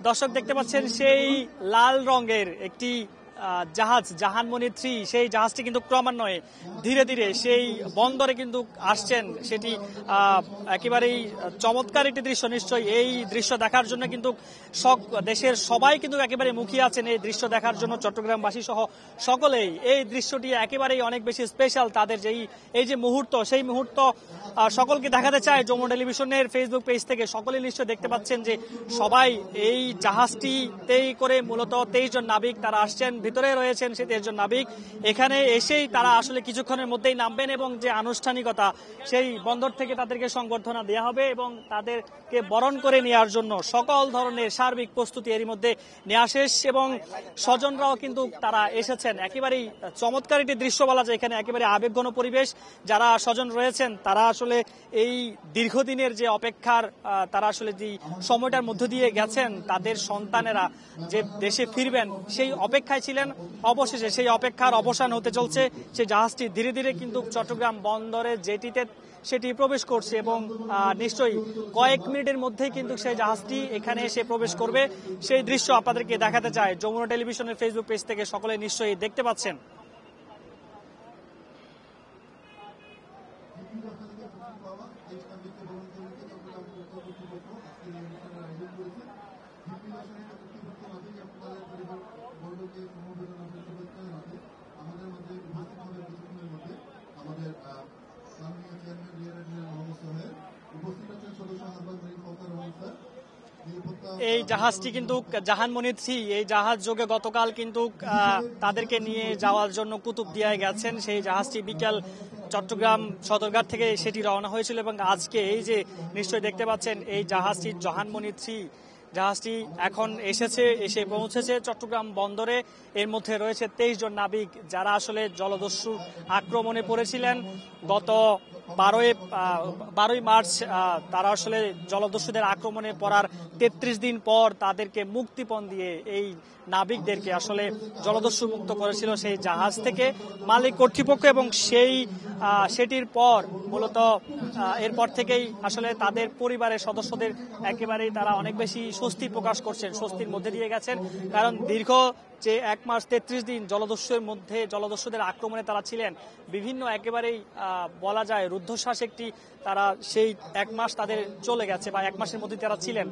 দর্শক দেখতে পাচ্ছেন সেই লাল রঙের একটি জাহাজ জাহানমণি 3 সেই জাহাজটি কিন্তু ক্রমান্বয়ে ধীরে ধীরে সেই বন্দরে কিন্তু আসছেন। সেটি একেবারেই চমৎকার একটি দৃশ্য। নিশ্চয়ই এই দৃশ্য দেখার জন্য কিন্তু দেশের সবাই কিন্তু একেবারে মুখিয়ে আছেন এই দৃশ্য দেখার জন্য। চট্টগ্রামবাসী সহ সকলেই এই দৃশ্যটি একেবারেই অনেক বেশি স্পেশাল। তাদের এই যে মুহূর্ত, সেই মুহূর্ত সকলকে দেখাতে চায় যমুনা টেলিভিশনের ফেসবুক পেজ থেকে। সকলেই নিশ্চয় দেখতে পাচ্ছেন যে সবাই এই জাহাজটিতেই করে মূলত 23 জন নাবিক তারা আসছেন, ভিতরে রয়েছেন সেই 23 জন নাবিক। এখানে এসেই তারা আসলে কিছুক্ষণের মধ্যেই নামবেন এবং যে আনুষ্ঠানিকতা সেই বন্দর থেকে তাদেরকে সংবর্ধনা দেওয়া হবে এবং তাদেরকে বরণ করে নেওয়ার জন্য সকল ধরনের সার্বিক প্রস্তুতি এরই মধ্যে নেওয়া শেষ এবং স্বজনরাও কিন্তু তারা এসেছেন। একেবারেই চমৎকার একটি দৃশ্য বলা যায়। এখানে একেবারে আবেগঘন পরিবেশ। যারা স্বজন রয়েছেন তারা আসলে এই দীর্ঘদিনের যে অপেক্ষার তারা আসলে যে সময়টার মধ্য দিয়ে গেছেন, তাদের সন্তানেরা যে দেশে ফিরবেন সেই অপেক্ষায় ছিলেন। অবশেষে সেই অপেক্ষার অবসান হতে চলছে। সেই জাহাজটি ধীরে ধীরে কিন্তু চট্টগ্রাম বন্দরে জেটিতে সেটি প্রবেশ করছে এবং নিশ্চয়ই কয়েক মিনিটের মধ্যেই কিন্তু সেই জাহাজটি এখানে এসে প্রবেশ করবে। সেই দৃশ্য আপনাদেরকে দেখাতে চাই যমুনা টেলিভিশনের ফেসবুক পেজ থেকে। সকলে নিশ্চয়ই দেখতে পাচ্ছেন। এই জাহাজটি কিন্তু জাহানমণি 3, এই জাহাজ যোগে গতকাল কিন্তু তাদেরকে নিয়ে যাওয়ার জন্য কুতুবদিয়ায় গেছেন। সেই জাহাজটি বিকাল চট্টগ্রাম সদরঘাট থেকে সেটি রওনা হয়েছিল এবং আজকে এই যে নিশ্চয়ই দেখতে পাচ্ছেন এই জাহাজটি জাহানমণি 3 জাহাজটি এখন এসে পৌঁছেছে চট্টগ্রাম বন্দরে। এর মধ্যে রয়েছে 23 জন নাবিক যারা আসলে জলদস্যু আক্রমণে পড়েছিলেন গত 12ই মার্চ। তারা আসলে জলদস্যুদের আক্রমণে পড়ার 33 দিন পর তাদেরকে মুক্তিপণ দিয়ে এই নাবিকদেরকে আসলে জলদস্যু মুক্ত করেছিল সেই জাহাজ থেকে মালিক কর্তৃপক্ষ এবং সেটির পর মূলত এরপর থেকেই আসলে তাদের পরিবারের সদস্যদের একেবারেই তারা অনেক বেশি স্বস্তি প্রকাশ করছেন, স্বস্তির মধ্যে দিয়ে গেছেন। কারণ দীর্ঘ যে 1 মাস 33 দিন জলদস্যুদের আক্রমণে তারা ছিলেন, বিভিন্ন একেবারেই বলা যায় রুদ্ধশ্বাস একটি তারা সেই 1 মাস তাদের চলে গেছে বা 1 মাসের মধ্যে তারা ছিলেন।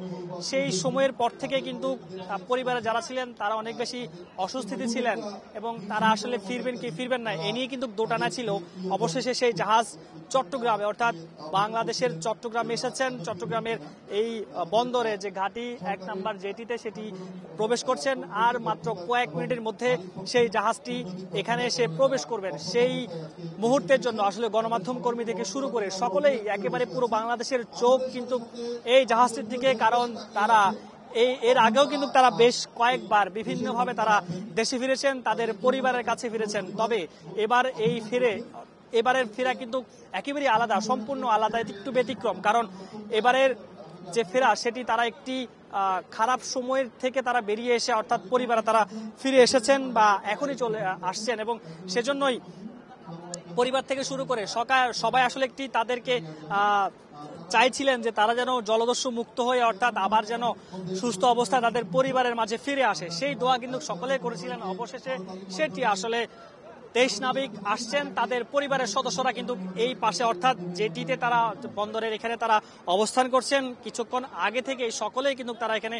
সেই সময়ের পর থেকে কিন্তু পরিবারে যারা ছিলেন তারা অনেক বেশি অস্বস্তিতে ছিলেন এবং তারা আসলে ফিরবেন কি ফিরবেন না এ নিয়ে কিন্তু দোটানা ছিল। অবশেষে সেই জাহাজ চট্টগ্রামে অর্থাৎ বাংলাদেশের চট্টগ্রামে এসেছেন। চট্টগ্রামের এই বন্দরে যে ঘাঁটি 1 নম্বর জেটিতে সেটি প্রবেশ করছেন। আর মাত্র কয়েক মিনিটের মধ্যে সেই জাহাজটি এখানে এসে প্রবেশ করবেন। সেই মুহূর্তের জন্য আসলে গণমাধ্যম কর্মী থেকে শুরু করে সকলেই একেবারে পুরো বাংলাদেশের চোখ কিন্তু এই জাহাজটির দিকে। কারণ তারা এর আগেও কিন্তু তারা বেশ কয়েকবার বিভিন্নভাবে তারা দেশে ফিরেছেন, তাদের পরিবারের কাছে ফিরেছেন। তবে এবারের ফেরা কিন্তু একেবারেই আলাদা, সম্পূর্ণ আলাদা, একটু ব্যতিক্রম। কারণ এবারের যে ফেরা সেটি তারা একটি খারাপ সময়ের থেকে তারা বেরিয়ে এসে অর্থাৎ পরিবারে তারা ফিরে এসেছেন বা এখনই চলে আসছেন এবং সেজন্যই পরিবার থেকে শুরু করে সবাই আসলে একটি তাদেরকে চাইছিলেন যে তারা যেন জলদস্যু মুক্ত হয়ে অর্থাৎ আবার যেন সুস্থ অবস্থায় তাদের পরিবারের মাঝে ফিরে আসে। সেই দোয়া কিন্তু সকলে করেছিলেন। অবশেষে সেটি আসলে 23 নাবিক আসছেন, তাদের পরিবারের সদস্যরা কিন্তু এই পাশে অর্থাৎ জেটিতে তারা বন্দরের এখানে তারা অবস্থান করছেন। কিছুক্ষণ আগে থেকে সকলেই কিন্তু তারা এখানে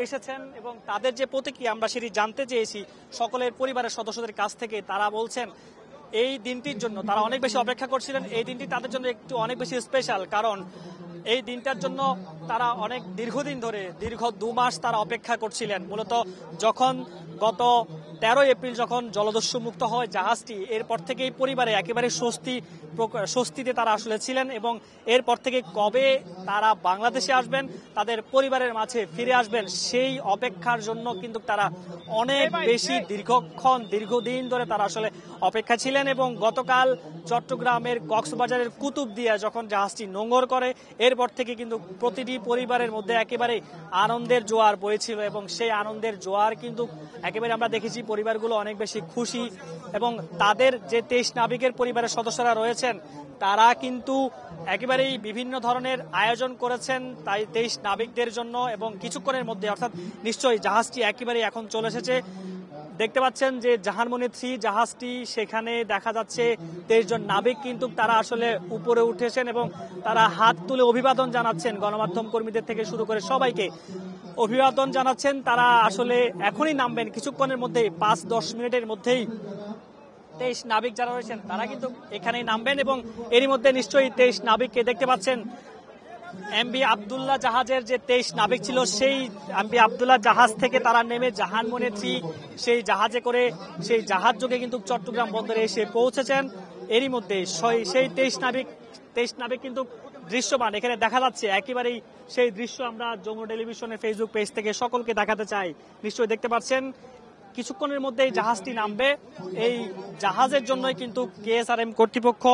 এসেছেন এবং তাদের যে প্রতিক্রিয়া আমরা সেটি জানতে চেয়েছি সকলের পরিবারের সদস্যদের কাছ থেকে। তারা বলছেন এই দিনটির জন্য তারা অনেক বেশি অপেক্ষা করছিলেন। এই দিনটি তাদের জন্য একটু অনেক বেশি স্পেশাল। কারণ এই দিনটার জন্য তারা অনেক দীর্ঘদিন ধরে দীর্ঘ 2 মাস তারা অপেক্ষা করছিলেন। মূলত যখন গত 13 এপ্রিল যখন জলদস্যু মুক্ত হয় জাহাজটি, এরপর থেকেই পরিবারে একেবারে স্বস্তিতে তারা আসলে ছিলেন এবং এরপর থেকে কবে তারা বাংলাদেশে আসবেন, তাদের পরিবারের মাঝে ফিরে আসবেন, সেই অপেক্ষার জন্য কিন্তু তারা অনেক বেশি দীর্ঘদিন ধরে তারা আসলে অপেক্ষা ছিলেন। এবং গতকাল চট্টগ্রামের কক্সবাজারের কুতুবদিয়া যখন জাহাজটি নোঙর করে, এরপর থেকে কিন্তু প্রতিটি পরিবারের মধ্যে একেবারে আনন্দের জোয়ার বইছিল এবং সেই আনন্দের জোয়ার কিন্তু একেবারে আমরা দেখেছি পরিবারগুলো অনেক বেশি খুশি এবং তাদের যে 23 নাবিকের পরিবারের সদস্যরা রয়েছেন তারা কিন্তু একেবারেই বিভিন্ন ধরনের আয়োজন করেছেন তাই 23 নাবিকদের জন্য এবং কিছুক্ষণের মধ্যে অর্থাৎ নিশ্চয়ই জাহাজটি একেবারেই এখন চলে এসেছে। দেখতে পাচ্ছেন যে জাহানমনি 3 জাহাজটি, সেখানে দেখা যাচ্ছে 23 জন নাবিক কিন্তু তারা আসলে উপরে উঠেছেন এবং তারা হাত তুলে অভিবাদন জানাচ্ছেন গণমাধ্যম কর্মীদের থেকে শুরু করে সবাইকে অভিবাদন জানাচ্ছেন। তারা আসলে এখনই নামবেন কিছুক্ষণের মধ্যেই, 5-10 মিনিটের মধ্যেই 23 নাবিক যারা রয়েছেন তারা কিন্তু এখানেই নামবেন এবং এরই মধ্যে নিশ্চয়ই 23 নাবিককে দেখতে পাচ্ছেন। এমভি আব্দুল্লাহ জাহাজের যে 23 নাবিক ছিল সেই এমভি আব্দুল্লাহ জাহাজ থেকে তারা নেমে জাহানমনি 3 সেই জাহাজে করে সেই জাহাজ যোগে কিন্তু চট্টগ্রাম বন্দরে এসে পৌঁছেছেন। এরই মধ্যে সেই 23 নাবিক কিন্তু দৃশ্যমান এখানে দেখা যাচ্ছে। একেবারেই সেই দৃশ্য আমরা যমুনা টেলিভিশনের ফেসবুক পেজ থেকে সকলকে দেখাতে চাই। নিশ্চয়ই দেখতে পাচ্ছেন কিছুক্ষণের মধ্যেই জাহাজটি নামবে। এই জাহাজের জন্যই কিন্তু কেএসআরএম কর্তৃপক্ষ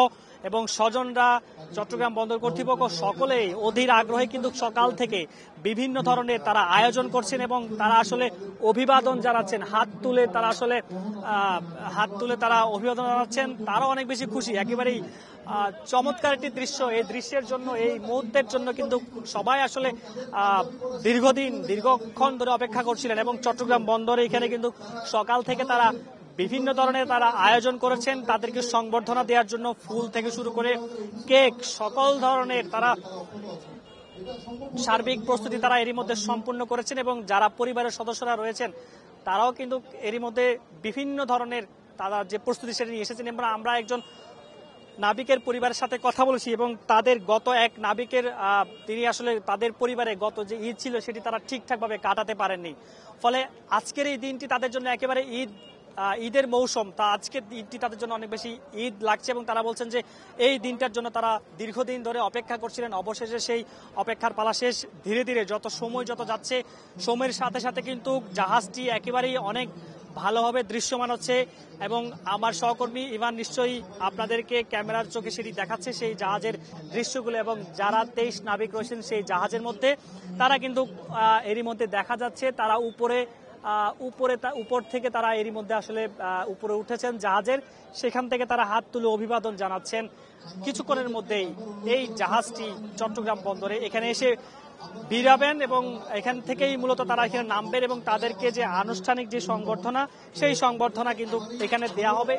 এবং স্বজনরা, চট্টগ্রাম বন্দর কর্তৃপক্ষ সকলেই অধীর আগ্রহে কিন্তু সকাল থেকে বিভিন্ন ধরনের তারা আয়োজন করছেন এবং তারা আসলে অভিবাদন জানাচ্ছেন। হাত তুলে তারা অভিবাদন জানাচ্ছেন। তারা অনেক বেশি খুশি। একেবারেই চমৎকার একটি দৃশ্য। এই দৃশ্যের জন্য, এই মুহূর্তের জন্য কিন্তু সবাই আসলে দীর্ঘক্ষণ ধরে অপেক্ষা করছিলেন এবং চট্টগ্রাম বন্দরে এখানে কিন্তু সকাল থেকে তারা বিভিন্ন ধরনের তারা আয়োজন করেছেন তাদেরকে সংবর্ধনা দেওয়ার জন্য। ফুল থেকে শুরু করে কেক, সকল ধরনের তারা সার্বিক প্রস্তুতি তারা এরই মধ্যে সম্পূর্ণ করেছেন এবং যারা পরিবারের সদস্যরা রয়েছেন তারাও কিন্তু এরই মধ্যে বিভিন্ন ধরনের তারা যে প্রস্তুতি সেটা নিয়ে এসেছেন। এবং আমরা একজন নাবিকের পরিবারের সাথে কথা বলেছি এবং তাদের গত এক নাবিকের তিনি আসলে তাদের পরিবারে গত যে ঈদ ছিল সেটি তারা ঠিকঠাকভাবে কাটাতে পারেননি। ফলে আজকের এই দিনটি তাদের জন্য একেবারে ঈদের মৌসুম। তা আজকের দিনটি তাদের জন্য অনেক বেশি ঈদ লাগছে এবং তারা বলছেন যে এই দিনটার জন্য তারা দীর্ঘদিন ধরে অপেক্ষা করছিলেন। অবশেষে সেই অপেক্ষার পালা শেষ। ধীরে ধীরে সময় যত যাচ্ছে সময়ের সাথে সাথে কিন্তু জাহাজটি একেবারেই অনেক ভালোভাবে দৃশ্যমান হচ্ছে এবং আমার সহকর্মী ইভান নিশ্চয়ই আপনাদেরকে ক্যামেরার চোখে সেটি দেখাচ্ছে সেই জাহাজের দৃশ্যগুলো এবং যারা 23 নাবিক রয়েছেন সেই জাহাজের মধ্যে তারা কিন্তু এরই মধ্যে দেখা যাচ্ছে তারা উপর থেকে তারা এরই মধ্যে আসলে উপরে উঠেছেন জাহাজের। সেখান থেকে তারা হাত তুলে অভিবাদন জানাচ্ছেন। কিছুক্ষণের মধ্যেই এই জাহাজটি চট্টগ্রাম বন্দরে এখানে এসে ভিড়াবেন এবং এখান থেকেই মূলত তারা এখানে নামবেন এবং তাদেরকে যে আনুষ্ঠানিক যে সংবর্ধনা সেই সংবর্ধনা কিন্তু এখানে দেয়া হবে।